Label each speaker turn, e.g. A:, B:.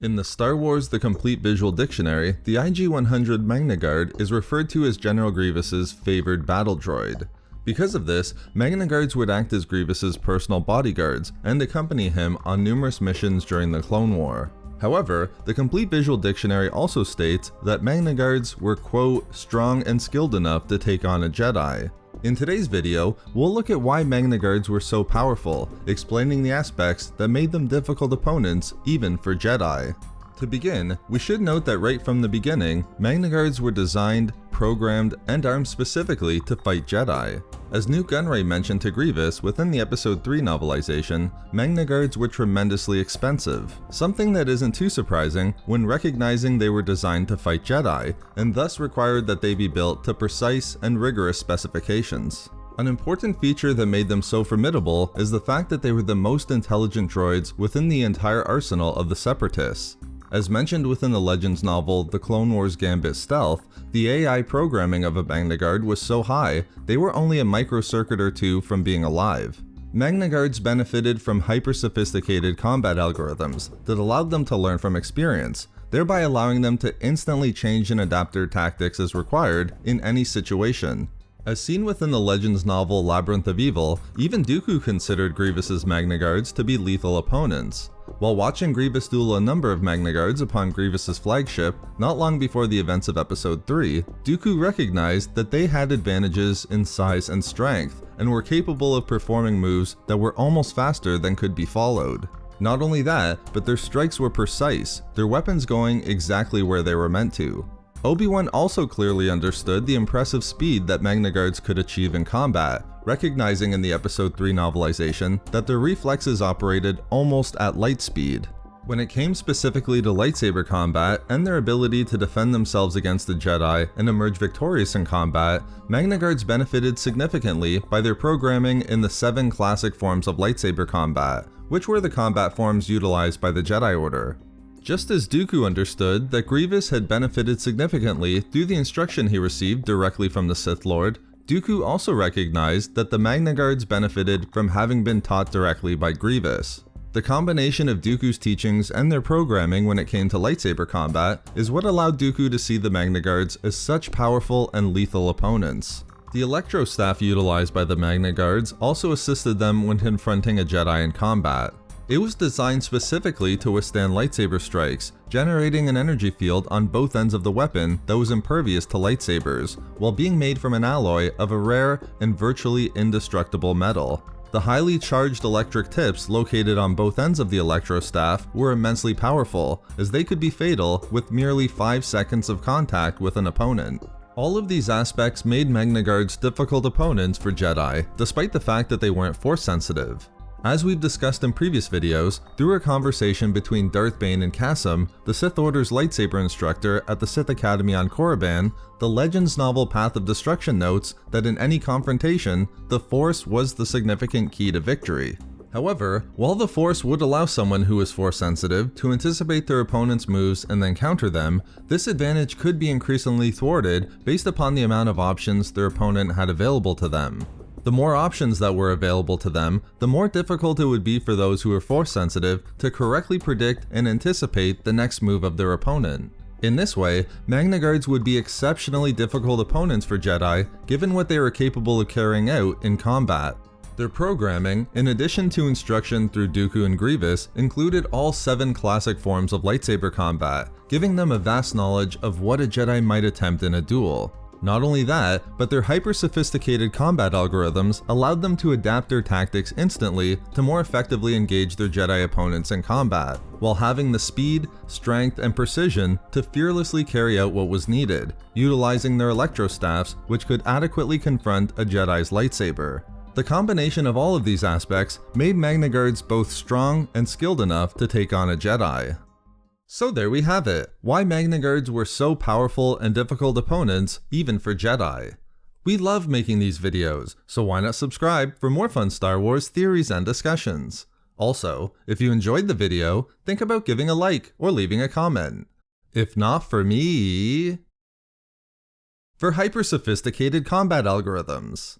A: In the Star Wars The Complete Visual Dictionary, the IG-100 MagnaGuard is referred to as General Grievous's favored battle droid. Because of this, MagnaGuards would act as Grievous's personal bodyguards and accompany him on numerous missions during the Clone War. However, the Complete Visual Dictionary also states that MagnaGuards were, quote, strong and skilled enough to take on a Jedi. In today's video, we'll look at why MagnaGuards were so powerful, explaining the aspects that made them difficult opponents even for Jedi. To begin, we should note that right from the beginning, MagnaGuards were designed, programmed, and armed specifically to fight Jedi. As Nute Gunray mentioned to Grievous within the Episode 3 novelization, MagnaGuards were tremendously expensive, something that isn't too surprising when recognizing they were designed to fight Jedi, and thus required that they be built to precise and rigorous specifications. An important feature that made them so formidable is the fact that they were the most intelligent droids within the entire arsenal of the Separatists. As mentioned within the Legends novel The Clone Wars Gambit Stealth, the AI programming of a MagnaGuard was so high, they were only a microcircuit or two from being alive. MagnaGuards benefited from hyper-sophisticated combat algorithms that allowed them to learn from experience, thereby allowing them to instantly change and adapt their tactics as required in any situation. As seen within the Legends novel Labyrinth of Evil, even Dooku considered Grievous's MagnaGuards to be lethal opponents. While watching Grievous duel a number of MagnaGuards upon Grievous's flagship, not long before the events of Episode 3, Dooku recognized that they had advantages in size and strength, and were capable of performing moves that were almost faster than could be followed. Not only that, but their strikes were precise, their weapons going exactly where they were meant to. Obi-Wan also clearly understood the impressive speed that MagnaGuards could achieve in combat, recognizing in the Episode 3 novelization that their reflexes operated almost at light speed. When it came specifically to lightsaber combat and their ability to defend themselves against the Jedi and emerge victorious in combat, MagnaGuards benefited significantly by their programming in the 7 classic forms of lightsaber combat, which were the combat forms utilized by the Jedi Order. Just as Dooku understood that Grievous had benefited significantly through the instruction he received directly from the Sith Lord, Dooku also recognized that the MagnaGuards benefited from having been taught directly by Grievous. The combination of Dooku's teachings and their programming when it came to lightsaber combat is what allowed Dooku to see the MagnaGuards as such powerful and lethal opponents. The Electro Staff utilized by the MagnaGuards also assisted them when confronting a Jedi in combat. It was designed specifically to withstand lightsaber strikes, generating an energy field on both ends of the weapon that was impervious to lightsabers, while being made from an alloy of a rare and virtually indestructible metal. The highly charged electric tips located on both ends of the Electro Staff were immensely powerful, as they could be fatal with merely 5 seconds of contact with an opponent. All of these aspects made MagnaGuards difficult opponents for Jedi, despite the fact that they weren't force sensitive. As we've discussed in previous videos, through a conversation between Darth Bane and Qasim, the Sith Order's lightsaber instructor at the Sith Academy on Korriban, the Legends novel Path of Destruction notes that in any confrontation, the Force was the significant key to victory. However, while the Force would allow someone who is Force sensitive to anticipate their opponent's moves and then counter them, this advantage could be increasingly thwarted based upon the amount of options their opponent had available to them. The more options that were available to them, the more difficult it would be for those who are force sensitive to correctly predict and anticipate the next move of their opponent. In this way, MagnaGuards would be exceptionally difficult opponents for Jedi, given what they were capable of carrying out in combat. Their programming, in addition to instruction through Dooku and Grievous, included all 7 classic forms of lightsaber combat, giving them a vast knowledge of what a Jedi might attempt in a duel. Not only that, but their hyper-sophisticated combat algorithms allowed them to adapt their tactics instantly to more effectively engage their Jedi opponents in combat, while having the speed, strength, and precision to fearlessly carry out what was needed, utilizing their Electro Staffs, which could adequately confront a Jedi's lightsaber. The combination of all of these aspects made MagnaGuards both strong and skilled enough to take on a Jedi. So there we have it, why MagnaGuards were so powerful and difficult opponents even for Jedi. We love making these videos, so why not subscribe for more fun Star Wars theories and discussions. Also, if you enjoyed the video, think about giving a like or leaving a comment. If not for me, for hyper-sophisticated combat algorithms.